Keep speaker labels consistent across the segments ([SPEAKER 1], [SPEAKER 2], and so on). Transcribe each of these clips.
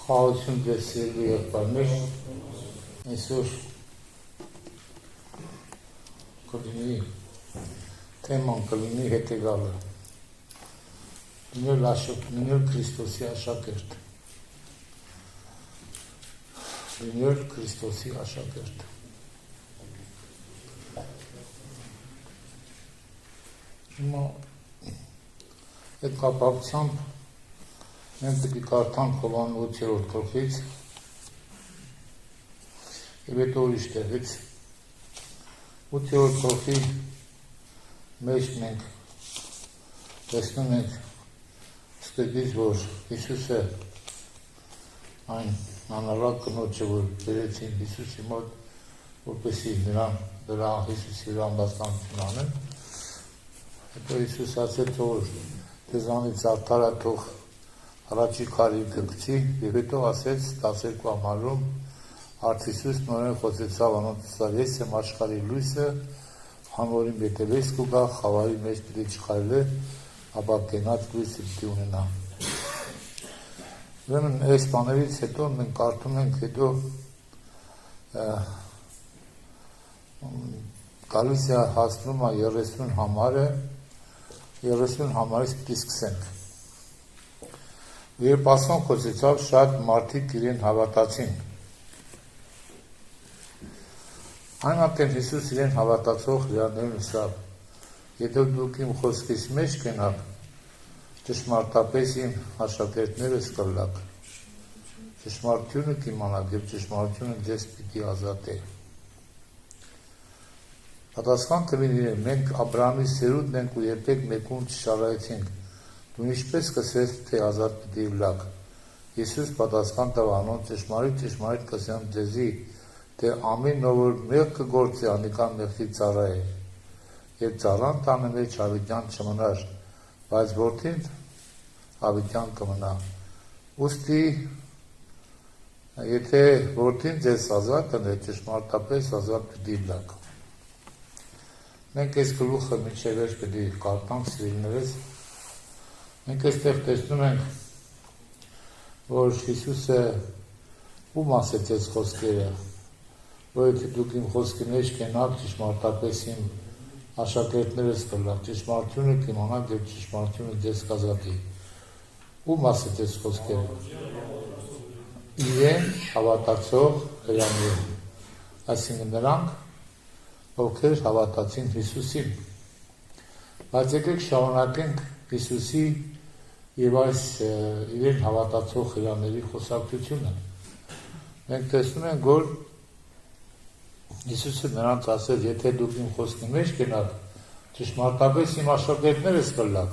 [SPEAKER 1] Խաղաղություն ձեզ սիրելի եղբայրներ, այսօր կլինի թեման կլինի հետևյալը. լինել Քրիստոսի աշակերտ։ Լինել Քրիստոսի աշակերտ։ Հիմա այդ կապակցությամբ մենք պետք է կարդանք Հովհաննես 8-րդ գլխից եւ հետո ուրիշ տեղից 8-րդ գլխի մեջ մենք տեսնում ենք սկզբից, որ Հիսուսը այն անառակ կնոջը, որ բերեցին Հիսուսի մոտ, որպեսզի նրա Հիսուսի վրա ամբաստանություն անեն, հետո Հիսուս ասեց, որ ձեզանից արդարը թող առաջի քարի գցի, եւ հետո ասեց 12 ամառում արդ Հիսուս նորեն խոսեցավ անոնց, ես եմ աշխարհի լույսը, հանորին բետելես կուգա, խավարի մեջ պիտի չխայլե, ապա կենաց լույսը պիտի ունենա։ Ուրեմն այս բաներից հետո մենք կարդում ենք, հետո գալիս է հասնում է 30 համարը, 30 համարից պիտի սկսենք։ Երբ ասում խոսեցավ, շատ մարդիկ իրեն հավատացին։ Այն ատեն Հիսուս իրեն հավատացող հրեաներուն ասավ, եթե դուք իմ խոսքից մեջ կենաք, ճշմարտապես իմ աշակերտներս կլաք, ճշմարտությունը կիմանաք եւ ճշմարտությունը ձեզ պիտի ազատե։ Պատասխան կլինի, մենք Աբրահամի սերունդն ենք ու երբեք մեկուն չշարայեցինք, դու ինչպես կսես, թե ազատ պիտի լաք։ Հիսուս պատասխան տավ անոնց, ճշմարիտ կասեմ ձեզի, թե ամեն ով որ մեղք կգործի, անիկա մեղքի ծառա է, եւ ծառան տանը մեջ հավիտյան չմնար, բայց որդին հավիտյան կմնա։ Ուստի եթե որդին ձեզ ազատ տնե, ճշմարտապես ազատ պիտի լաք։ Մենք այս գլուխը մինչև վերջ պիտի կարդանք սիրելիներս։ Մենք այստեղ տեսնում ենք, որ Հիսուսը ում ասեց այս խոսքերը, որ եթե դուք իմ խոսքի մեջ կենաք, ճշմարտապես իմ աշակերտներս կլաք, ճշմարտությունը կիմանաք եւ ճշմարտությունը ձեզ կազատի։ Ում ասեց այս խոսքերը։ Իրեն հավատացող հրեաներին, այսինքն նրանք, ովքեր հավատացին Հիսուսին։ Բայց եկեք շարունակենք Հիսուսի եւ այս իրեն հավատացող հրեաների խոսակցությունը։ Մենք տեսնում ենք, որ Հիսուսը նրանց ասել, եթե դուք իմ խոսքի մեջ կենաք, ճշմարտապես իմ աշակերտներս կլաք,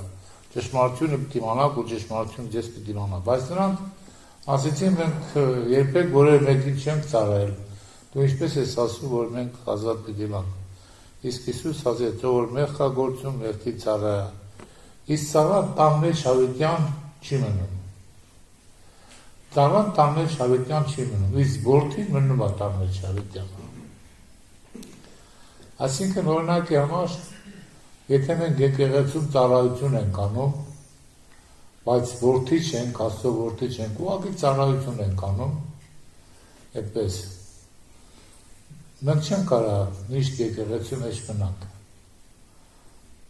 [SPEAKER 1] ճշմարտությունը պիտի իմանաք ու ճշմարտությունը ձեզ պիտի իմանա։ Բայց նրանք ասեցին, մենք երբեք որևէ մեկին չենք ծառայել, դու ինչպես ես ասում, որ մենք ազատ պիտի լանք։ Իսկ Հիսուս ասեց, որ մեղք կա գործում, մեղքի ծառա է։ Իսկ ծառան տան մեջ հավիտյան չի մնում։ Ծառան տան մեջ հավիտյան չի մնում, իսկ որդին մնում է տան մեջ հավիտյան։ Այսինքն օրինակի համար, եթե մենք եկեղեցում ծառայություն ենք անում, բայց որդի չենք, Աստծո որդի չենք, ուղղակի ծառայություն ենք անում, այդպես, մենք չենք կարող միշտ եկեղեցու մեջ մնանք։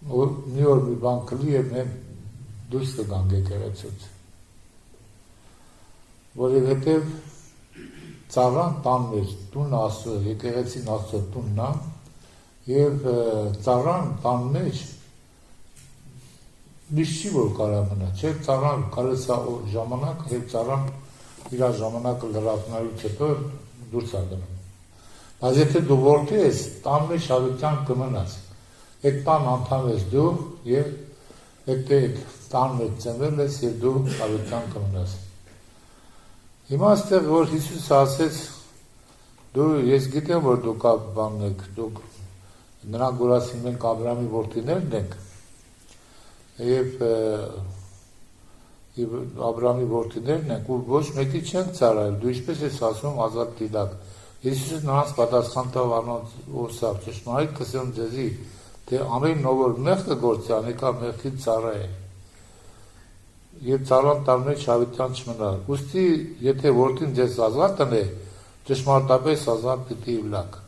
[SPEAKER 1] Մի օր մի բան կլի եւ մենք դուրս կգանք եկեղեցուց։ Որովհետեւ ծառան տան մեջ տունը Աստծո, եկեղեցին Աստծո տունն է, եւ ծառան տան մեջ միշտ չի որ կարա մնա, չէ՞, ծառան կարես է ժամանակ, եւ ծառան իր ժամանակը լրացնելուց հետո դուրս է գնում։ Բայց եթե դու որդի ես, տան մեջ հավիտյան կմնաս։ Այդ տան անդամ ես դու եւ այդ տան մեջ ծնվել ես եւ դու հավիտյան կմնաս։ Հիմա այստեղ որ Հիսուսը ասեց, ես գիտեմ, որ դուք բանն եք, դուք նրանք որ ասին մենք Աբրահամի որդիներն ենք եւ Աբրահամի որդիներն ենք ու ոչ մեկի չենք ծառայել, դու ինչպես ես ասում ազատ դիլակ։ Հիսուսը նրանց պատասխան տավ անոնց ուսավ, ճշմարիտ կասեմ ձեզի, թե ամեն ով որ մեղք կգործի, անիկա մեղքի ծառա է։ եւ ծառան տարներ շավիթյան չմնա։ Ուստի եթե որդին ձեզ ազատ տնե, ճշմարտապես ազատ պիտի լակ։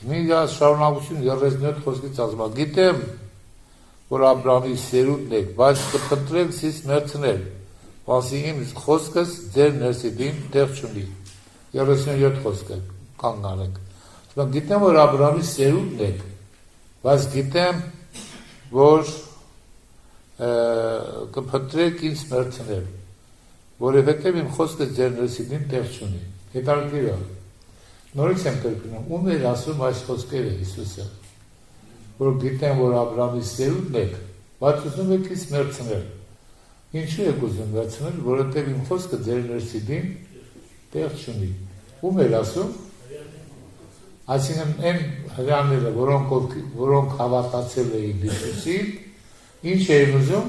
[SPEAKER 1] Նույնիսկ շարունակություն 37 խոսքից ասում է. գիտեմ, որ Աբրահամի սերունդն եք, բայց կփնտրեք զիս մերցնել, բացի իմ խոսքս ձեր ներսիդին տեղ չունի։ 37 խոսքը կանգ առեք։ Գիտեմ, որ Աբրահամի սերունդն եք, բայց գիտեմ, որ կփնտրեք ինձ մերցնել, որովհետև իմ խոսքը ձեր ներսիդին տեղ չունի։ Հետաքրքիր է։ Նորից եմ կրկնում, ում էր ասում այս խոսքերը Հիսուսը, որ գիտեմ, որ Աբրահամի սերունդն եք, բայց ուզում եք ինձ մերցնել։ Ինչու եք ուզում մերցնել, որովհետև իմ խոսքը ձեր ներսիդին տեղ չունի։ Ում էր ասում։ Այսինքն այն հրյաները, որոնք հավատացել էին Հիսուսին, ինչ էին ուզում։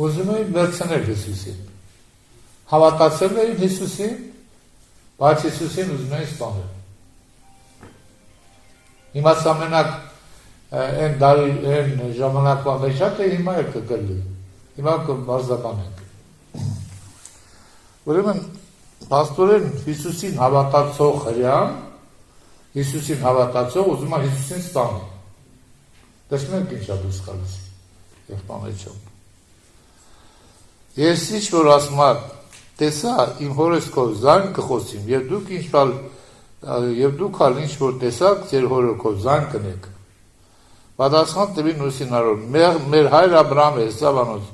[SPEAKER 1] Ուզում էին մերցնել Հիսուսին։ Հավատացել էին Հիսուսին, բայց Հիսուսին ուզում էին սպանել։ Հիմա ամենակ այն ժամանակվա մեջ է, հիմա է կգլի։ Հիմա կբարձրաբանենք։ Ուրեմն փաստորեն Հիսուսին հավատացող հրյան, Հիսուսին հավատացող ուզում է Հիսուսին ստանի։ Տեսնում եք ինչ է դուրս գալիս։ Եղբայրը։ Ես ինչ որ ասում եմ, տեսա իմ հորս քո զայն կխոսիմ, եւ դուք ալ ինչ որ տեսաք, ձեր հորը քո զայն կնեք։ Պատասխան տվին ուսինարոր, մեր հայր Աբրահամ է, Սավանոց,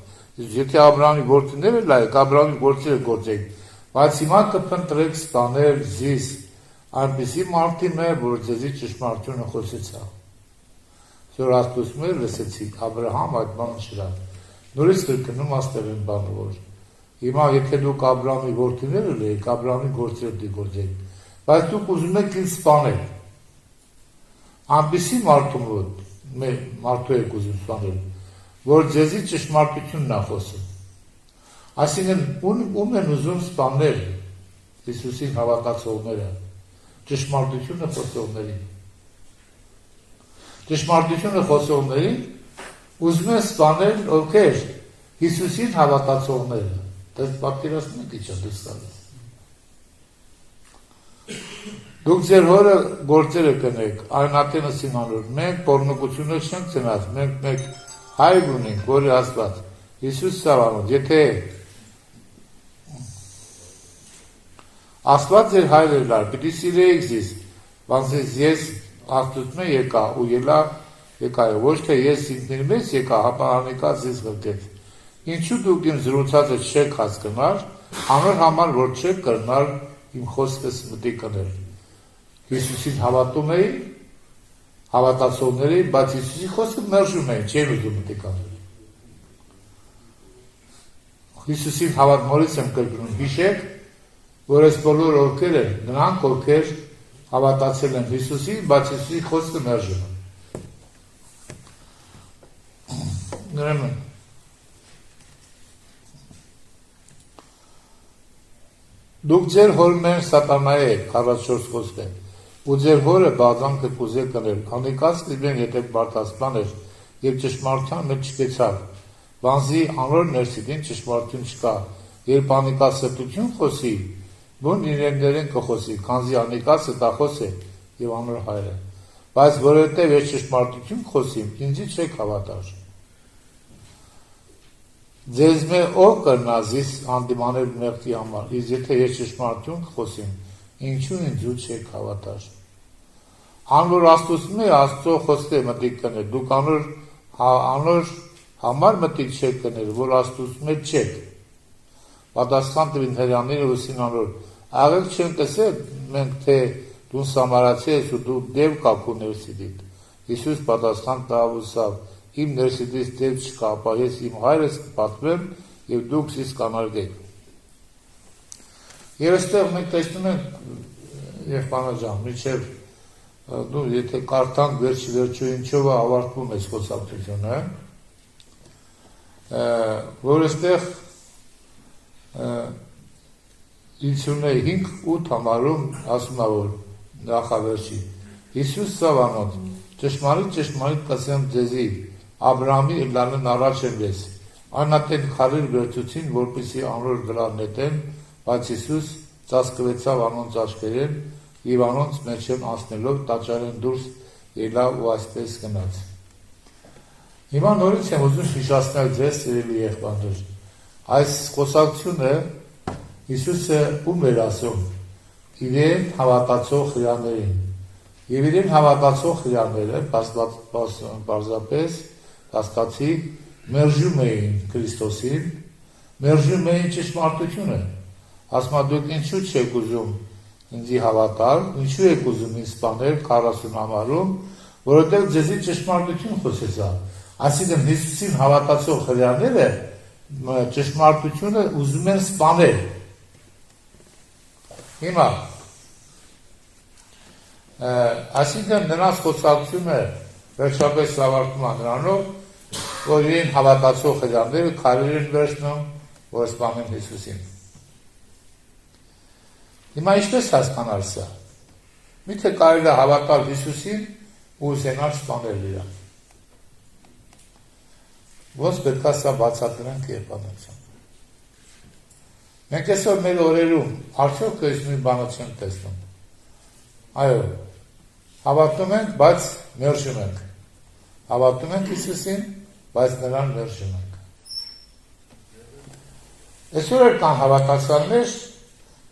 [SPEAKER 1] եթե Աբրահամի որդիները լայք, Աբրահամի որդիները գործեք, բայց հիմա կփնտրեք ստանել զիս, այնպիսի մարդի մեր, որ ձեզի ճշմարտությունը խոսեցա։ Որ Աստծո մեր լսեցիք, Աբրահամ այդ բանը չրավ։ Նորից կրկնում աստեղ են բանը, որ հիմա եթե դուք Աբրահամի որդիները լեիք, Աբրահամի գործերը դիգործեք, բայց դուք ուզում եք ինձ սպանել։ Այնպիսի մարդու եք ուզում սպանել, որ ձեզի ճշմարտությունն է խոսում։ Այսինքն ում են ուզում սպանել Հիսուսին հավատացողները, ճշմարտությունը խոսողներին։ Ճշմարտությունը խոսողներին ուզում են սպանել ովքեր Հիսուսին հավատացողները։ Դա պատկերացնում եք ինչ է դուրս գալիս։ Դուք ձեր հորը գործերը կնեք, այն ատենսին անոր, մենք պոռնոգությունը չենք ծնած, մենք մեկ հայր ունենք, որը Աստված, Հիսուս Սավանոց, եթե Աստված ձեր հայրը լար, պիտի սիրեիք զիս, բանսես ես Աստծուց եկա ու եկա, ոչ թե ես ինքնին մեզ եկա, հապարանիկած ես գրկեց։ Ինչու դուք իմ զրուցածը չեք հասկնար, անոր համար, որ չեք կրնար իմ խոսքս մտի կնել։ Հիսուսին հավատում էին, հավատացողներ էին, բայց Հիսուսի խոսքը մերժում էին, չեն ուզում մտի կնել։ Հիսուսին հավատ նորից եմ կրկնում, հիշեք, որ այս բոլոր ովքեր են, նրանք ովքեր հավատացել են Հիսուսին, բայց Հիսուսի խոսքը մերժում են։ Ուրեմն դուք ձեր հոր մեր սատանայի եք, 44 խոսքը, ու ձեր հորը բազանքը կուզե կնել, անիկած կիբեն եթե բարտասպան էր, և ճշմարտության մեջ չկեցավ, բանզի անոր ներսիդին ճշմարտություն չկա, երբ անիկած սրտություն խոսի, բուն իրեններեն կխոսի, քանզի անիկած սրտախոս է և անոր հայրը, բայց որովհետև ես ճշմարտություն խոսիմ, ինձի չեք հավատար։ Ձեզ մե ով կրնա զիս հանդիմանել մեղքի համար, իսկ եթե ես ճշմարտություն խոսիմ, ինչու ինձու չեք հավատար։ Անոր Աստծո Աստծո խոսքը մտիկ կներ, դուք անոր համար մտիկ չեք կներ, որ Աստծո չեք։ Պատասխան տվին հրյանները ուսին անոր, աղեք չեն կսել մենք թե դու սամարացի ես ու դու դև կակու ներսիդիտ։ Հիսուս պատասխան տավ ուսավ, իմ ներսիդից դև չկա, ապա ես իմ հայրս կպատվեմ և դուք զիս կանարգեք։ Եվ այստեղ մենք տեսնում ենք, եղբայրան, մինչև դու եթե կարդանք վերջու ինչով է ավարտվում այս խոսակցությունը, որ այստեղ 55-8 համարում ասում է, որ նախավերջի Հիսուս Սավանոց, ճշմարիտ կասեմ ձեզի, Աբրահամի լանն առաջ եմ ես, Անատեն քարեր վերցուցին, որպեսզի անոր վրա նետեն, բայց Հիսուս ծածկվեցավ անոնց աչքերեն եւ անոնց մեջեն անցնելով տաճարեն դուրս ելավ ու այսպես գնաց։ Հիմա նորից եմ ուզում հիշեցնել ձեզ, սիրելի եղբայրներ, այս խոսակցությունը Հիսուսը ում էր ասում իրեն հավատացող հրեաներին, եւ իրեն հավատացող հրեաները պարզապես հաստատի մերժում էին Քրիստոսին, մերժում էին ճշմարտությունը, ասում դուք ինչու չեք ուզում ինձի հավատալ, ինչու եք ուզում ինձ սպանել 40 ամառում, որովհետեւ ձեզի ճշմարտություն խոսեցա, այսինքն Հիսուսին հավատացող հրեաները ճշմարտությունը ուզում են սպանել։ Հիմա այսինքն նրանց խոսակցությունը վերջապես ավարտվում է նրանով, որ իրեն հավատացող հրեաները քարեր են վերցնում, որ սպանեն Հիսուսին։ Հիմա ինչպես հասկանալ սա։ Միթե կարելի է հավատալ Հիսուսին ու ուզենալ սպանել իրան։ Ոնց պետք է սա բացատրենք եղբայրներիցան։ Մենք այսօր մեր օրերում արդյոք այս նույն բանը չենք տեսնում։ Այո, հավատում ենք, բայց մերժում ենք։ Հավատում ենք Հիսուսին, բայց նրան մերժում ենք։ Այսօր կան հավատացյալներ,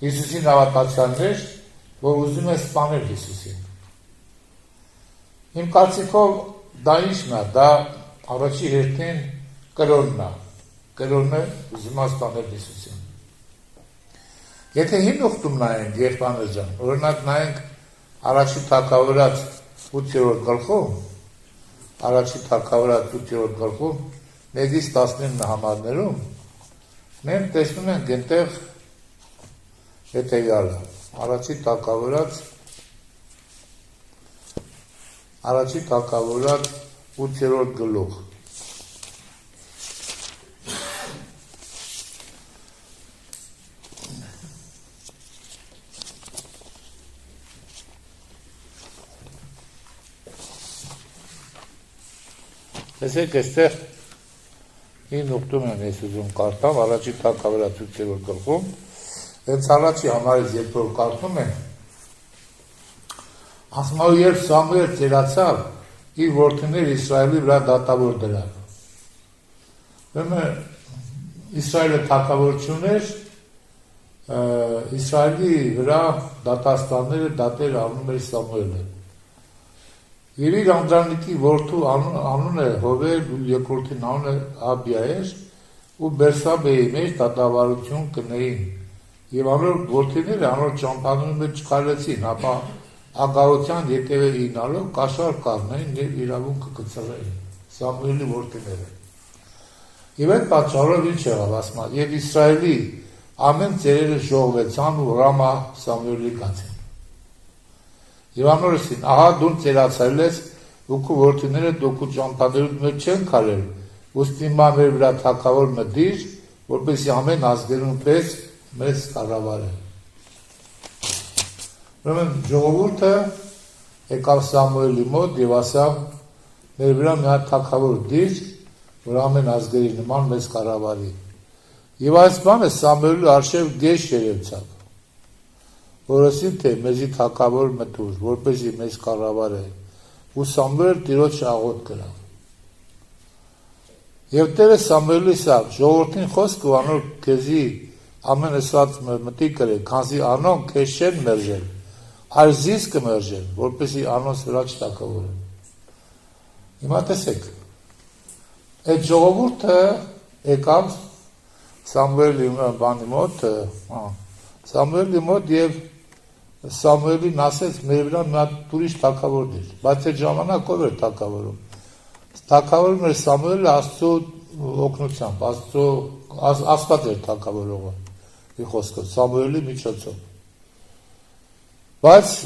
[SPEAKER 1] Հիսուսին հավատացյալներ, որ ուզում են սպանել Հիսուսին։ Իմ կարծիքով դա ինչն է, դա առաջի հերթին կրոնն է։ Կրոնը ուզում է սպանել Հիսուսին։ Եթե հին ուխտում նայենք, եղբայրներ ջան, օրինակ նայենք առաջի թագավորած 8-րդ գլխում, առաջի թագավորած 8-րդ գլխում 1-ից 19 համարներում մենք տեսնում ենք այնտեղ հետևյալը, առաջի թագավորած 8-րդ գլուխ։ Տեսեք, այստեղ հին ուխտում եմ ես ուզում կարդամ, առաջի թագավորած 8-րդ գլխում, հենց առաջի համարից երբ որ կարդում եմ, ասում է, երբ Սամուել ծերացավ, իր որդիներ Իսրայելի վրա դատավոր դրավ։ Ուրեմն Իսրայելը թագավորություն էր, Իսրայելի վրա դատաստանները դատեր անում էր Սամուելը։ Եվ իր անդրանիկի որդու անունը Հովեր ու երկրորդին անունը Աբիա էր ու Բերսաբեի մեջ դատավարություն կնեին։ Եվ անոր որդիները անոր ճամփանունի մեջ չկարեցին, ապա ագահության ետևը ինալով կաշառ կառնային եւ իրավունքը կծրեին Սամուելի որդիները։ Եվ այդ պատճառով ինչ եղավ, ասма, եւ Իսրայելի ամեն ծերերը ժողվեցան ու Ռամա Սամուելի գացին։ Եվ անորսին, ահա դու ծերացել ես ու քո որդիները դուք ճամփաներուդ մեջ չեն քարել, ուստի մանր վրա թակավոր մտիր, որպեսզի ամեն ազգերուն պես մեզ կառավարեն։ Ուրեմն ժողովուրդը եկավ Սամուելի մոտ եւ ասավ, մեր վրա մի հատ թակավոր դիր, որ ամեն ազգերի նման մեզ կառավարի։ Եվ այս բանը Սամուելի արշև գեշ երևցավ։ Որոսին թե մեզի թակավոր մտուր, որպեսզի մեզ կառավարե, ու Սամուել Տիրոջ աղոթ կրավ։ Եվ Տերը Սամուելի ասավ, ժողովրդին խոսք ու անոր քեզի ամեն ասած մտի կրե, քանզի անոնք քեզ չեն մերժել, այլ զիս կմերժեն, որպեսզի անոնց վրա չթակավորեն։ Հիմա տեսեք, այդ ժողովուրդը եկավ Սամուելի բանի մոտ, Սամուելի մոտ եւ Սամուելին ասեց, մեր վրա մի հատ ուրիշ թագավոր դիր, բայց այդ ժամանակ ով էր թագավորում։ Թագավորում էր Սամուելը Աստծո օգնությամբ, Աստված էր թագավորողը, իր խոսքով, Սամուելի միջոցով։ Բայց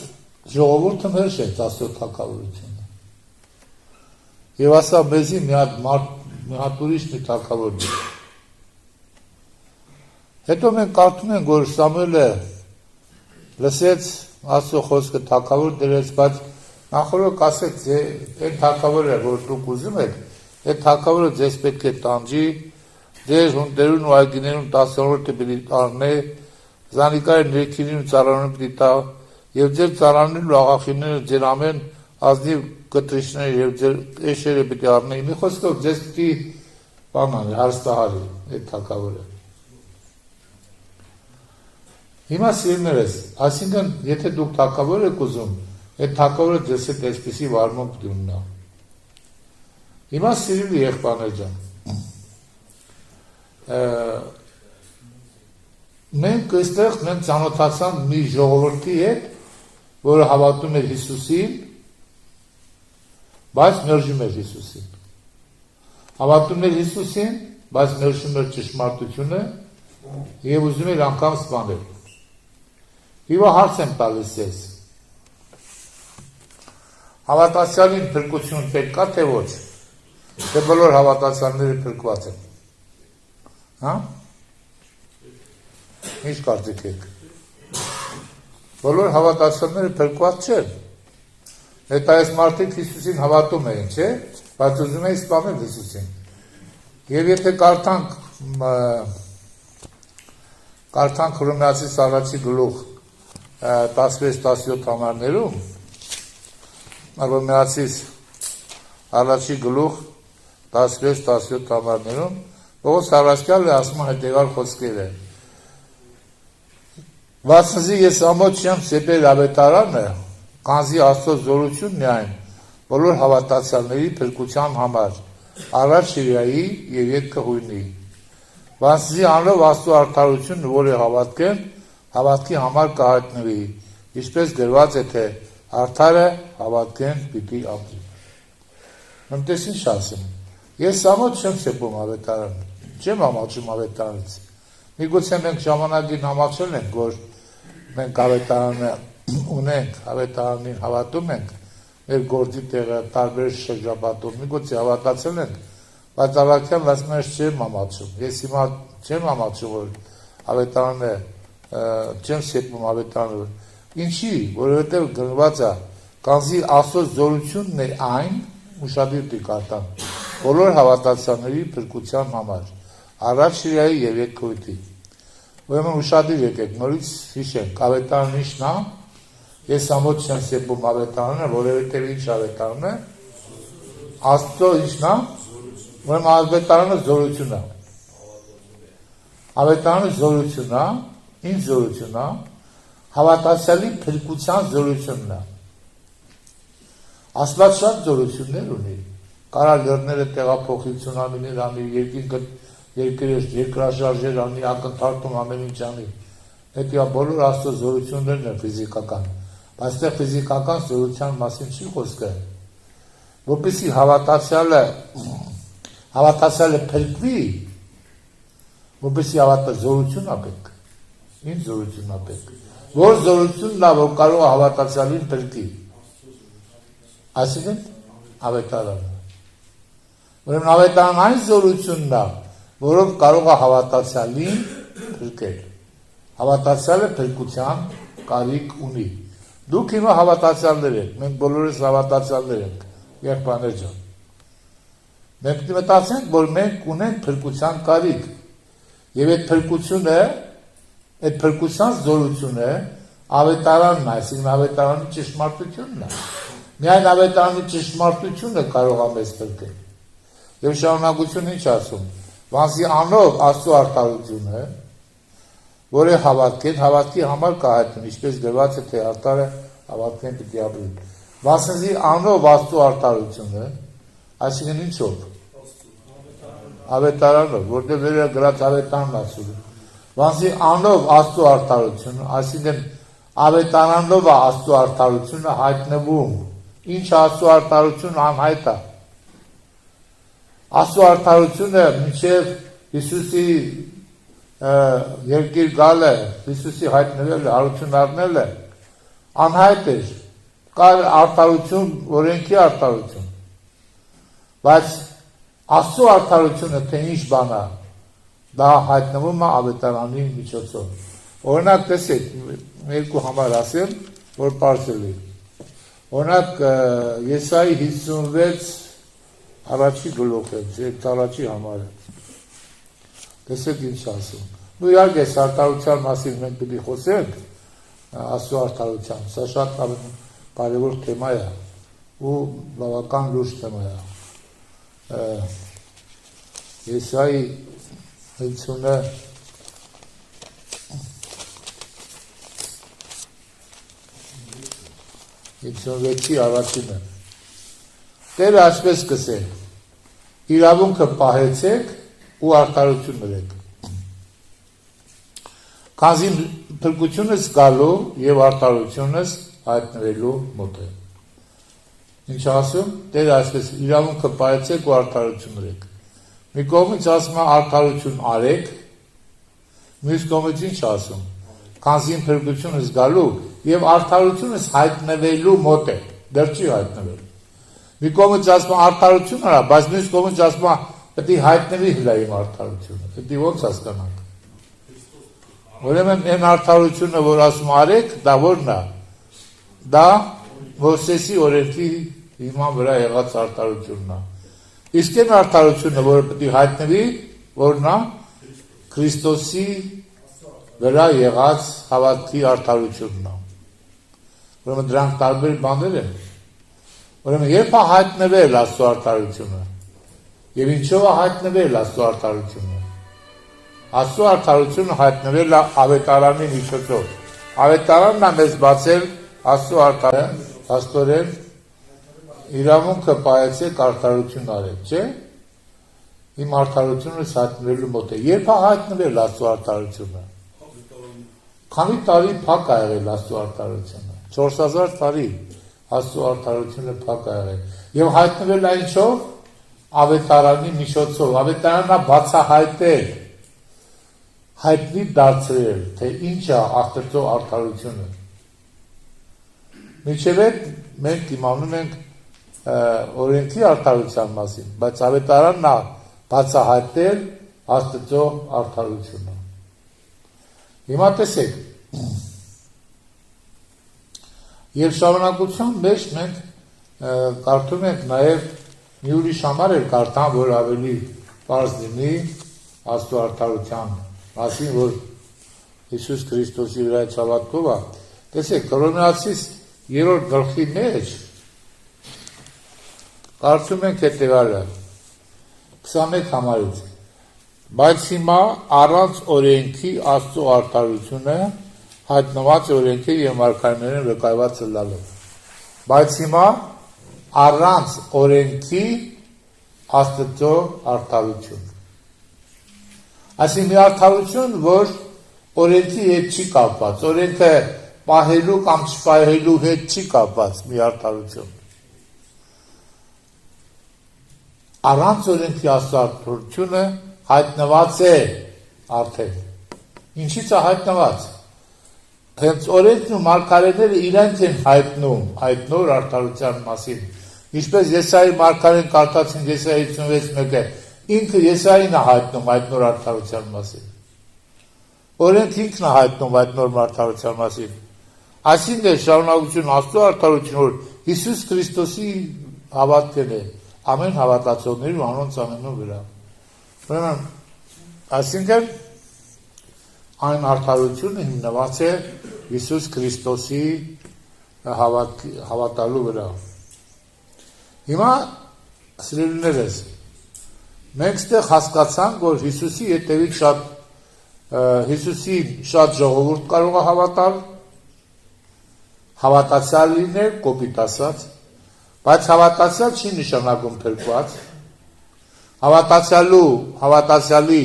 [SPEAKER 1] ժողովուրդը մերժեց Աստծո թագավորությունը։ Եվ ասա մեզի մի հատ ուրիշ մի թագավոր դիր։ Հետո մենք կարդում ենք, որ Սամուելը լսեց Աստծո խոսքը թագավոր դրեց, բայց նախորդ ասեց, այդ թագավորը, որ դուք ուզում եք, այդ թագավորը ձեզ պետք է տանջի, ձեր հունդերուն ու այգիներուն 10-րդը պիտի առնե, զանիկայի ներքինին ու ծառաներուն պիտի տա, եւ ձեր ծառաներն ու աղախինները ձեր ամեն ազնիվ կտրիչները եւ ձեր էշերը պիտի առնեի։ Մի խոսքով ձեզ պիտի բանան հարստահարի այդ թակավորը։ Հիմա սիրելիներս, այսինքն եթե դուք թակավոր եք ուզում, այդ թակավորը ձեզ հետ այսպիսի վարմունք պիտի ունենա։ Հիմա սիրելի եղբայրներ ջան, մենք այստեղ ծանոթացանք մի ժողովրդի հետ, որը հավատում էր Հիսուսին, բայց մերժում էր Հիսուսին։ Հավատում էր Հիսուսին, բայց մերժում էր ճշմարտությունը եւ ուզում էր անգամ սպանել։ Հիմա հարց եմ տալիս ես։ Հավատացյալին փրկություն պետք է թե ոչ։ Թե բոլոր հավատացյալները փրկված են։ Հա? Ինչ կարծիք եք։ Բոլոր հավատացյալները փրկված չեն։ Այդ այս մարդիկ Հիսուսին հավատում էին, չէ՞, բայց ուզում էին սպանել Հիսուսին։ Եվ եթե կարդանք Հռոմեացիս առաջի գլուխ 16-17 համարներում, Հռոմեացիս առաջի գլուխ 16-17 համարներում, Պողոս առաքյալը ասում է հետևյալ խոսքերը. Վասնզի ես ամոթ չեմ սեպել ավետարանը, քանզի Աստծո զորությունն է այն բոլոր հավատացյալների փրկության համար, առաջ Շիրիայի եւ ետքը հույնի։ Վասնզի անով Աստծո արդարությունը, որը հավատքեն, հավատքի համար կհայտնվի, ինչպես գրված է թե արդարը հավատքեն պիտի ապրի։ Ըմտես ինչ ասեմ։ Ես ամոթ չեմ սեպում ավետարանը, չեմ ամաչում ավետարանից։ Միգուցե մենք ժամանակին համաչել ենք, որ մենք ավետարանը ունենք, ավետարանին հավատում ենք, մեր գործի տեղը տարբեր շրջապատում, միգուցե հավատացել ենք, բայց առաքյալն ասում է չեմ ամաչում։ Ես հիմա չեմ ամաչում, որ ավետարանը չեմ սեպում ավետարանը։ Ինչի, որովհետև գրված է, քանզի Աստծո զորությունն է այն, ուշադիր դիկարտան, բոլոր հավատացյալների փրկության համար, առաջ Շիրիայի եւ ետքը հույնի։ Ուրեմն ուշադիր եկեք, նորից հիշենք, ավետարանը ի՞նչն է։ Ես ամոթ չեմ սեպում ավետարանը, որովհետև ինչ ավետարանը Աստծո ի՞նչն է։ Ուրեմն ավետարանը զորություն է։ Ավետարանը զորություն է, ինչ զորություն է, հավատացյալի փրկության զորությունն է։ Աստված շատ զորություններ ունի։ Կարա լեռները տեղափոխություն անի, երկրաշարժեր անի, ակնթարթում ամեն ինչ անի։ Հետո բոլոր Աստծո զորություններն են ֆիզիկական։ Բայց այստեղ ֆիզիկական զորության մասին չի խոսքը։ Որպեսզի հավատացյալը փրկվի, որպեսզի զորություն է պետք։ Ինչ զորություն է պետք։ Որ զորությունն է, որ կարող է հավատացյալին փրկի։ Այսինքն ավետարանը։ Ուրեմն ավետարան այն զորությունն է, որով կարող է հավատացյալին փրկել։ Հավատացյալը փրկության կարիք ունի։ Դուք հիմա հավատացյալներ եք, մենք բոլորս հավատացյալներ ենք, եղբայրներ ջան։ Մենք մտածենք, որ մենք ունենք փրկության կարիք։ Եվ այդ փրկության զորությունը ավետարանն է, այսինքն ավետարանի ճշմարտությունն է։ Միայն ավետարանի ճշմարտությունը կարող է մեզ փրկել։ Եվ շարունակությունը ինչ ասում։ Վասնզի անով Աստծո արդարությունը, որը հավատքեն, հավատքի համար կհայտնվի, ինչպես գրված է թե արդարը հավատքեն պիտի ապրի։ Վասնզի անով Աստծո արդարությունը, այսինքն ինչով։ Ավետարանով, որտեղ վերա գրած ավետարանն ասում։ Վասնզի անով Աստծո արդարությունը, այսինքն ավետարանով է Աստծո արդարությունը հայտնվում։ Ինչ Աստծո արդարությունը անհայտ է։ Աստծո արդարությունը մինչև Հիսուսի երկիր գալը, Հիսուսի հայտնվելը, հարություն առնելը անհայտ էր։ Կար արդարություն, օրենքի արդարություն։ Բայց Աստծո արդարությունը թե ինչ բան է, դա հայտնվում է ավետարանի միջոցով։ Օրինակ տեսեք, երկու համար ասեմ, որ պարզելի։ Օրինակ Եսայի 56 առաջի գլուխը, ձեր առաջի համարը։ տեսեք ինչ ասում։ Ու իհարկե արդարության մասին մենք պիտի խոսենք, Աստծո արդարության, սա շատ կարևոր թեմա է ու բավական լուրջ թեմա է։ Եսայի 56-ի առաջինը։ Տերը այսպես կսե. իրավունքը պահեցեք ու արդարություն մրեք։ Քանզի փրկությունս գալու եւ արդարությունս հայտնվելու մոտ է։ Ինչ ասում, Տերը այսպես իրավունքը պահեցեք ու արդարություն մրեք։ Մի կողմից ասում է արդարություն արեք, մյուս կողմից ինչ ասում, քանզի փրկությունս գալու եւ արդարությունս հայտնվելու մոտ է, դեռ չի հայտնվել։ Մի կողմից ասում է արդարություն արա, բայց մյուս կողմից ասում է պետք է հայտնվի հլա իմ արդարությունը։ Դա ո՞նց հասկանանք։ Ուրեմն այն արդարությունը, որ ասում արեք, դա ո՞րն է։ Դա Մովսեսի օրենքի հիման վրա եղած արդարությունն է։ Իսկ այն արդարությունը, որը պետք է հայտնվի, ո՞րն է։ Քրիստոսի վրա եղած հավատքի արդարությունն է։ Ուրեմն դրանք տարբեր բաներ են։ Ուրեմն երբ է հայտնվել Աստծո արդարությունը, եւ ինչով է հայտնվել Աստծո արդարությունը։ Աստծո արդարությունը հայտնվել է ավետարանի միջոցով։ Ավետարանն է մեզ բացել Աստծո արդարը, աստորեն իրավունքը պահեցեք արդարություն արեք, չէ՞։ Իմ արդարությունս հայտնվելու մոտ է։ Երբ է հայտնվել Աստծո արդարությունը։ Քանի տարի փակ ա եղել Աստծո արդարությունը։ 4000 տարի Աստծո արդարությունը փակ ա եղել։ Եվ հայտնվել է ինչով։ Ավետարանի միջոցով, ավետարանն է բացահայտել, հայտնի դարձրել, թե ինչ է Աստծո արդարությունը։ Մինչև այդ մենք իմանում ենք օրենքի արդարության մասին, բայց ավետարանն է բացահայտել Աստծո արդարությունը։ Հիմա տեսեք, եւ շարունակության մեջ մենք կարդում ենք նաեւ մի ուրիշ համար էլ կարդամ, որ ավելի պարզ լինի Աստծո արդարության մասին, որ Հիսուս Քրիստոսի վրա հավատքով է։ Տեսեք, Հռոմեացիս 3-րդ գլխի մեջ կարդում ենք հետևյալը 21 համարից. բայց հիմա առանց օրենքի Աստծո արդարությունը հայտնված օրենքի եւ մարգարեներին վկայված լալով։ Բայց հիմա առանց օրենքի Աստծո արդարություն։ Այսինքն մի արդարություն, որ օրենքի հետ չի կապված, օրենքը պահելու կամ չպահելու հետ չի կապված մի արդարություն։ Առանց օրենքի Աստծո արդարությունը հայտնված է արդեն։ Ինչից է հայտնված։ Հենց օրենքն ու մարգարեները իրենք են հայտնում այդ նոր արդարության մասին։ Ինչպես Եսայի մարգարեն կարդացին Եսայի 56:1-ը, ինքը Եսային է հայտնում այդ նոր արդարության մասին։ Օրենքը ինքն է հայտնում այդ նոր արդարության մասին։ Այսինքն շարունակություն Աստծո արդարությունը, որ Հիսուս Քրիստոսի հավատքն է ամեն հավատացողների ու անոնց անունով վրա։ Ուրեմն, այսինքն այն արդարությունը հիմնված է Հիսուս Քրիստոսի հավատալու վրա։ Հիմա սիրելիներս, մենք ստեղ հասկացանք, որ Հիսուսի հետևից Հիսուսի շատ ժողովուրդ կարող է հավատալ, հավատացյալ լինել, կոպիտ ասած, բայց հավատացյալ չի նշանակում փրկված։ Հավատացյալի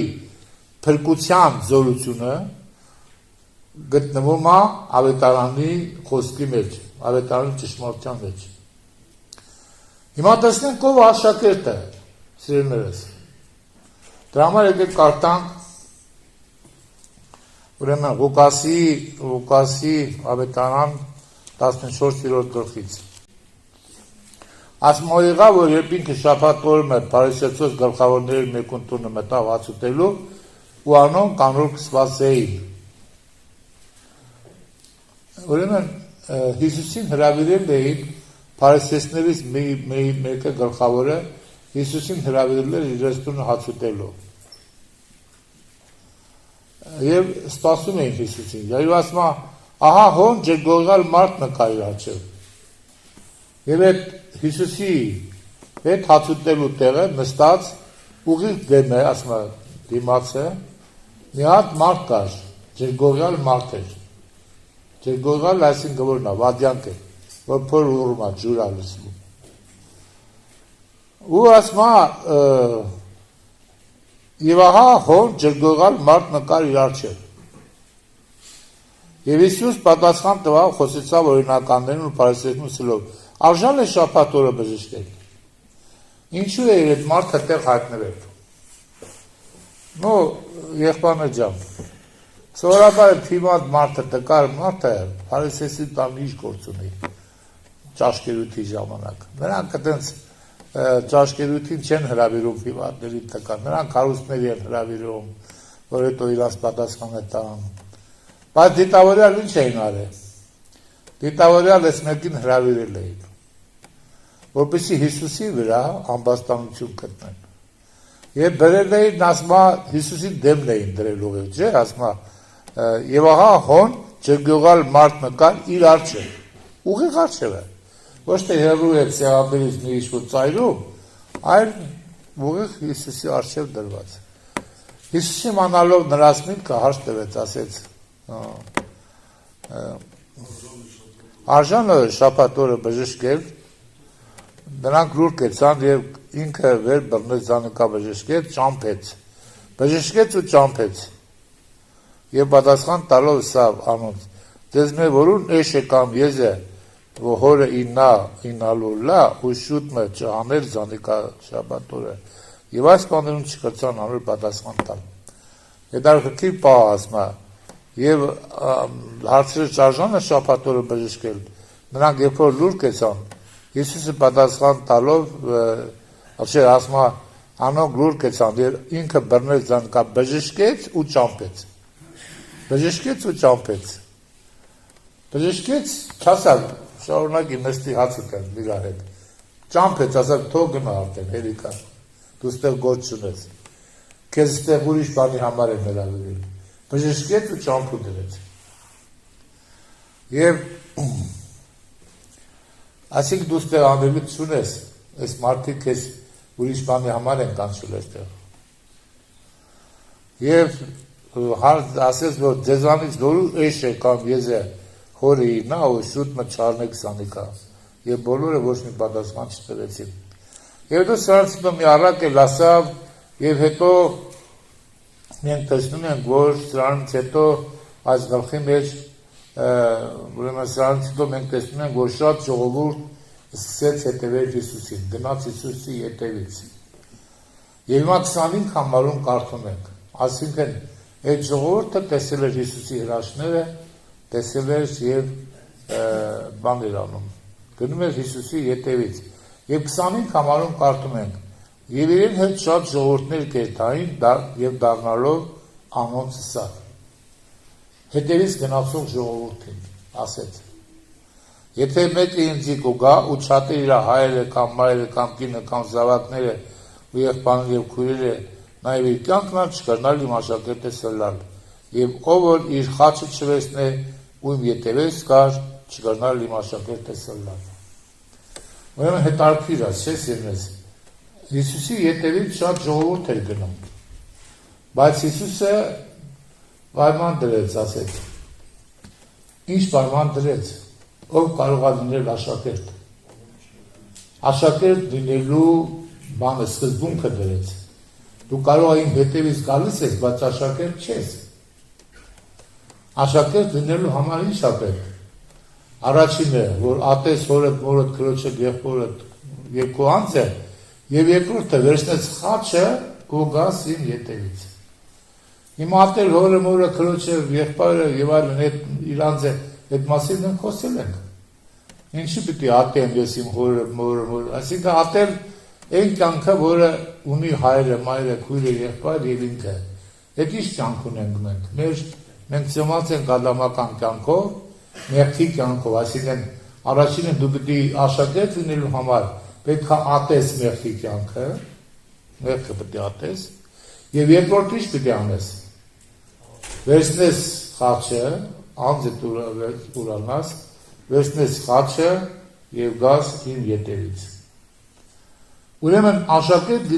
[SPEAKER 1] փրկության զորությունը գտնվում է ավետարանի խոսքի մեջ, ավետարանի ճշմարտության մեջ։ Հիմա տեսնենք ով աշակերտը, սիրելիներս։ Դրա համար եկեք կարդանք ուրեմն Ղուկասի ավետարան 14-րդ գլխից։ Ասում եղա, որ երբ ինքը շաբաթ օրը փարիսեցուց գլխավորների մեկուն տունը մտավ հաց ուտելու, ու անոն կանոր կսված էին։ Ուրեմն Հիսուսին հրավիրել էին փարիսեցիներից մեկը գլխավորը Հիսուսին հրավիրել էր իր տունը հաց ուտելու։ եւ սպասում էին Հիսուսին։ Եվ ասում ահա հոն ջրգողալ մարդ նկարի արջև։ Եվ այդ Հիսուսի հետ հացուտելու տեղը նստած ուղիղ դեմ է, ասում է դիմացը, մի հատ մարդ կար, ջրգողալ մարդ էր։ Ջրգողալ այսինքն որն է, վադյանք է, որ փոր ուռում է, ջուր է լսվում։ Ու ասում է եւ ահա հոն ջրգողալ մարդ նկար իր առջև։ Եվ Հիսուս պատասխան տվավ, խոսեցավ օրինականներին ու փարիսեցին ասելով. արժան է շաբաթ օրը բժշկել։ Ինչու է այդ մարդը տեղ հայտնվել։ Նո, եղբայրը ջան։ Սովորաբար թիմատ մարդը տկար մարդը փարիսեցի տան ինչ գործ ունի ճաշկերույթի ժամանակ։ Նրանք այդպես ճաշկերույթին չեն հրավիրում թիմատների տկար։ Նրանք հարուստների են հրավիրում, որ հետո իրաց պատասխանը տան։ Բայց դիտավորյալ ինչ էին արել։ Դիտավորյալ այս մեկին հրավիրել էին, որպեսզի Հիսուսի վրա ամբաստանություն գտնեն։ Եվ բերել էին, ասում է, Հիսուսի դեմն էին դրել ուղիղ, չէ՞, ասում է, եւ ահա հոն ջրգողալ մարդ նկար իր առջև, ուղիղ առջև է, ոչ թե հեռու է սեղաններից մի ինչ-որ ծայրում, այլ ուղիղ Հիսուսի առջև դրված։ Հիսուսի մանալով նրանց միտքը հարց տվեց, ասեց, արժան է շաբաթ օրը բժշկել, նրանք լուր կեցան եւ ինքը վեր բռնեց զանիկա բժշկեց, ճամփեց։ Բժշկեց ու ճամփեց։ Եվ պատասխան տալով սավ անոնց. Ձեզ մե որուն էշ եկամ եզը, որ հորը ինալու լա ու շուտ մը չանել զանիկա շաբաթ օրը։ Եվ այս բաներուն չկրցան անոր պատասխան տալ։ Հետարքրքիր պահ ասում է եւ հարցրեց արժան է շաբաթ օրը բժշկել։ Նրանք երբ որ լուր կեցան, Հիսուսը պատասխան տալով ասում է անոնք լուր կեցան, ինքը բռնեց զանիկա բժշկեց ու ճամփեց։ Բժշկեց ու ճամփեց։ Բժշկեց, չասալ, շարունակի նստի հաց ուտել իրար հետ։ Ճամփեց, ասալ թող գնա արդեն, հերիկա։ Դու ստեղ գործ չունես։ Քեզ ստեղ ուրիշ բանի համար եմ հրավիրել։ Բժշկեց ու ճամփու դրեց։ Եվ ասիկ դու ստեղ անելիք չունես, այս մարդիկ քեզ ուրիշ բանի համար են կանչել այստեղ։ Եվ ասես, որ ձեզանից որու էշ է կամ եզը հորի նա ու շուտ մը չարնեք սանիկա։ Եվ բոլորը ոչ մի պատասխան չտվեցին։ Եվ դու սրանց մի առակ էլ ասավ, եւ հետո մենք տեսնում ենք, որ սրանց հետո այս գլխի մեջ ուրեմն սրանց հետո մենք տեսնում ենք, որ շատ ժողովուրդ սկսեց հետևել Հիսուսին, գնաց Հիսուսի հետևից։ Եվ հիմա 25 համարում կարդում ենք, այսինքն այդ ժողովուրդը տեսել էր Հիսուսի հրաշքները, տեսել էր եւ բան էր անում, գնում էր Հիսուսի հետևից։ Եվ 25 համարում կարդում ենք, եւ իրեն հետ շատ ժողովուրդներ կերտային եւ դառնալով անոնց սար։ Հետևից գնացող ժողովուրդին ասեց. Եթե մեկը ինձի կուգա ու չատի իր հայրը կամ մայրը կամ կինը կամ զավակները ու եղբայրը եւ քույրերը նաեւ իր կյանքն չկրնալ իմ աշակերտը սլալ եւ ով որ իր խաչը չվեսնե ու իմ ետևես կար չկրնալ իմ աշակերտը սլալ։ Ուրեմն հետարքիր է, չէ՞ սիրնես։ Հիսուսի ետևից շատ ժողովուրդ էր գնում։ Բայց Հիսուսը պայման դրեց, ասեց։ Ինչ պայման դրեց։ Ով կարող է լինել աշակերտ։ Աշակերտ լինելու բանը սկզբունքը դրեց։ Դու կարող ես իմ հետևից գալիս ես, բայց աշակերտ չես։ Աշակերտ լինելու համար ինչ է պետք։ Առաջինը, որ ատես հորդ, մորդ, քրոջդ, եղբորդ եւ քո անձը, եւ երկրորդը վերցնես խաչը ու գաս իմ հետևից։ Իմ ատել հորը, մորը, քրոջը, եղբայրը եւ այլն իրանց այդ մասին մենք խոսել ենք։ Ինչի՞ պիտի ատեմ ես իմ հորը, մորը, այսինքն ատել այն կյանքը, որը ունի հայրը, մայրը, քույրը, եղբայրը եւ ինքը։ Այդ ինչ կյանք ունենք մենք։ Մենք ծնված ենք ադամական կյանքով, մեղքի կյանքով, այսինքն առաջինը դու պիտի աշակերտ լինելու համար պետք է ատես մեղքի կյանքը, մեղքը պիտի ատես, եւ երկրորդ ինչ պիտի անես։ վերցնես խաչը, անձը ուրանաս, վերցնես խաչը և գաս իմ ետևից։ Ուրեմն աշակերտ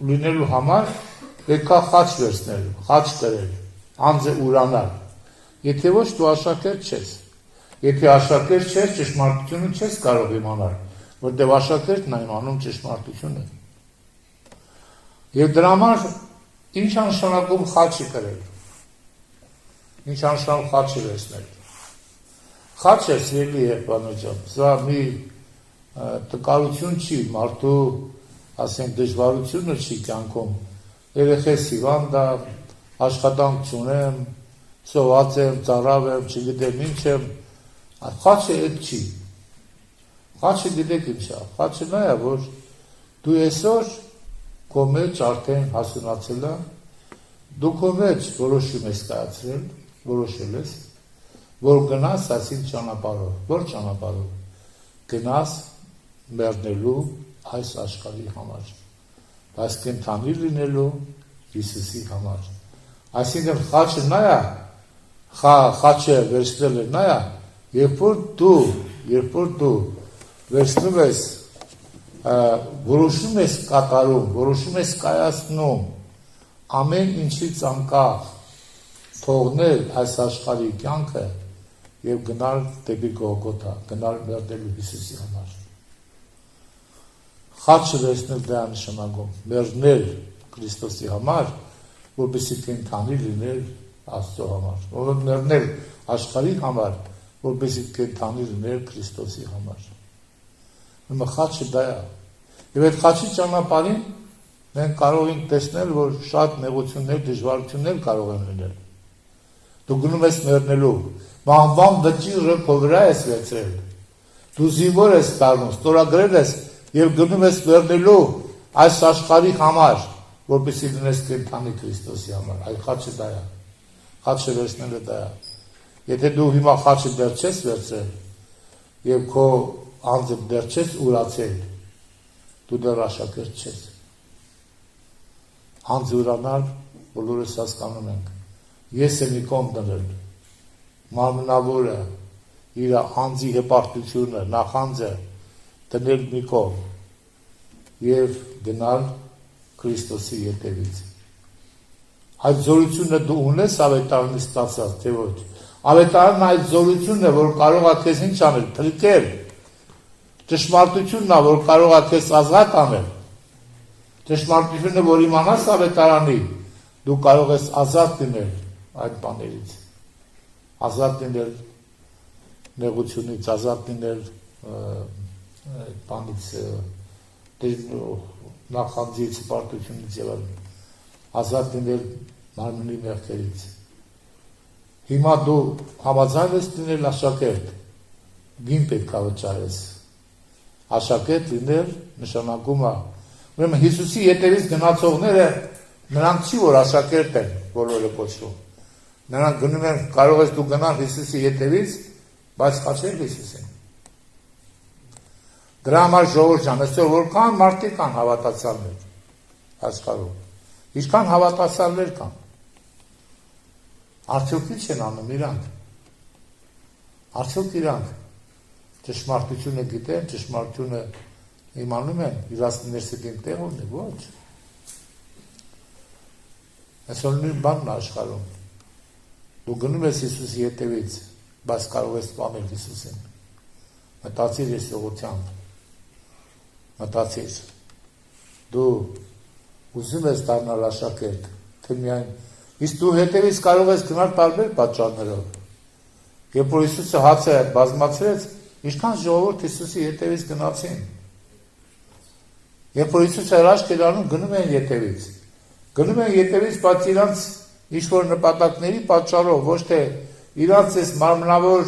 [SPEAKER 1] լինելու համար պետք է խաչ վերցնել, խաչ կրել, անձը ուրանալ։ Եթե ոչ դու աշակերտ չես, եթե աշակերտ չես, ճշմարտությունը չես կարող իմանալ, որտեղ աշակերտն է իմանում ճշմարտությունը։ Եվ դրա համար ինչ անշանակում խաչը կրել, ինչ անշանակում խաչը վերցնել։ Խաչը սիրելի երբանո ջան, սա մի տկարություն չի, մարդու, ասենք, դժվարությունը չի կյանքում, երեխես հիվանդ է, աշխատանք չունեմ, սոված եմ, ծարավ եմ, չգիտեմ ինչ եմ, խաչը էդ չի։ Խաչը գիտեք ինչ է, խաչը նա է, որ դու այսօր քո մեջ արդեն հասունացել է, դու քո մեջ որոշում ես կայացրել, որոշել ես, որ գնաս այսին ճանապարհով, որ ճանապարհով գնաս մեռնելու այս աշխարհի համար, բայց կենդանի լինելու Հիսուսի համար։ Այսինքն խաչը նա է, խաչը վերցնելը նա է, երբ որ դու վերցնում ես, որոշում ես կատարում, որոշում ես կայացնում, ամեն ինչից անկախ թողնել այս աշխարհի կյանքը և գնալ դեպի Գողգոթա, գնալ մեռնելու Հիսուսի համար։ Խաչը վերցնել դա նշանակում, մեռնել Քրիստոսի համար, որպեսզի կենդանի լինել Աստծո համար, որ մեռնել աշխարհի համար, որպեսզի կենդանի լինել Քրիստոսի համար։ Ուրեմն խաչը դա է։ Եվ այդ խաչի ճանապարհին մենք կարող ենք տեսնել, որ շատ նեղություններ, դժվարություններ կարող են լինել։ Դու գնում ես մեռնելու, մահվան վճիռը քո վրա ես վերցրել, դու զինվոր ես դառնում, ստորագրել ես և գնում ես մեռնելու այս աշխարհի համար, որպեսզի լինես կենդանի Քրիստոսի համար։ Այդ խաչը դա է, խաչը վերցնելը դա է։ Եթե դու հիմա խաչը դեռ չես վերցրել և քո անձը դեռ չես ուրացել, դու դեռ աշակերտ չես։ Անձ ուրանալ բոլորս հասկանում ենք։ Ես եմ մի կողմ դնել, մարմնավորը, իր անձի հպարտությունը, նախանձը դնել մի կողմ և գնալ Քրիստոսի ետևից։ Այդ զորությունը դու ունես ավետարանից ստացած, թե ոչ։ Ավետարանն այդ զորությունն է, որ կարող է քեզ ինչ անել, փրկել։ Ճշմարտությունն է, որ կարող է քեզ ազատ անել։ Ճշմարտությունը, որ իմանաս ավետարանի, դու կարող ես ազատ լինել այդ բաներից, ազատ լինել նեղությունից, ազատ լինել բանից, նախանձից, հպարտությունից եւ այլն, ազատ լինել մարմնի մեղքերից։ Հիմա դու համաձայն ես լինել աշակերտ, գին պետք է վճարես։ Աշակերտ լինել նշանակում է, ուրեմն Հիսուսի ետևից գնացողները նրանք չի, որ աշակերտ են, բոլորը կոչվում։ Նրանք գնում են, կարող ես դու գնալ Հիսուսի ետևից, բայց խաչել Հիսուսին։ Դրա համար ժողովուրդ ջան, այսօր որքան մարդիկ կան հավատացյալներ աշխարհում, ինչքան հավատացյալներ կան, արդյոք ինչ են անում իրանք, արդյոք իրանք ճշմարտությունը գիտեն, ճշմարտությունը իմանում են, իրացնի ներսեգին տեղ ունի, ոչ։ Այսօր նույն բանն է աշխարհում, դու գնում ես Հիսուսի ետևից, բայց կարող ես սպանել Հիսուսին, մտածիր ես ուղղությամբ, մտածիր, դու ուզում ես դառնալ աշակերտ, թե միայն, իսկ դու հետևից կարող ես գնալ տարբեր պատճառներով, երբ որ Հիսուսը հացը բազմացրեց, ինչքան ժողովուրդ Հիսուսի հետևից գնացին, երբ որ Հիսուսը հրաշք էր անում, գնում են ետևից, բայց իրանց ինչ-որ նպատակների պատճառով, ոչ թե իրանց այս մարմնավոր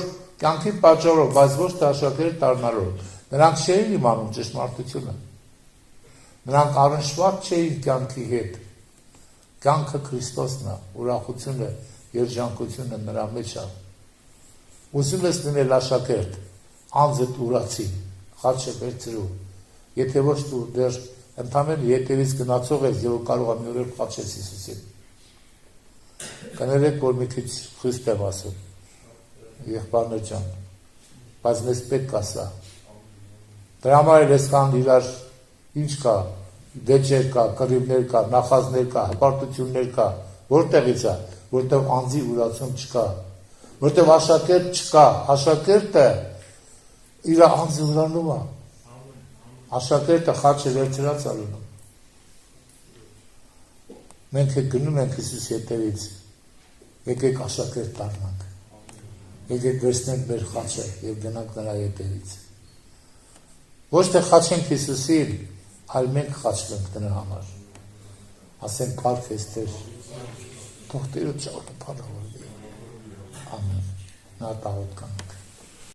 [SPEAKER 1] կյանքի պատճառով, բայց ոչ թե աշակերտ դառնալով, նրանք չէին իմանում ճշմարտությունը, նրանք առնշված չէին կյանքի հետ, կյանքը Քրիստոսն է, ուրախությունը, երջանկությունը նրա մեջ է, ուզում ես լինել աշակերտ, անձդ ուրացի, խաչը վերցրու, եթե ոչ դու դեռ ընդամենը ետևից գնացող ես և կարող է մի օր խաչես Հիսուսին։ Կներեք, որ մի քիչ խիստ եմ ասում, եղբայրներ ջան, բայց մեզ պետք է սա։ Դրա համար էլ այսքան իրար ինչ կա, դեջեր կա, կռիվներ կա, նախազներ կա, հպարտություններ կա, որտեղից է, որտեղ անձի ուրացում չկա, որտեղ աշակերտ չկա, աշակերտը իր անձը ուրանում է, աշակերտը խաչը վերցրած ալնում։ Մենք գնում ենք Հիսուս հետևից, եկեք աշակերտ դառնանք, եկեք վերցնենք մեր խաչը և գնանք նրա հետևից։ Ոչ թե խաչենք Հիսուսին, այլ մենք խաչվենք նրա համար, ասենք փառք ես Տեր, թող Տերը ճանապարհորդի։ Ամեն։ Նա տաղոտ կանենք։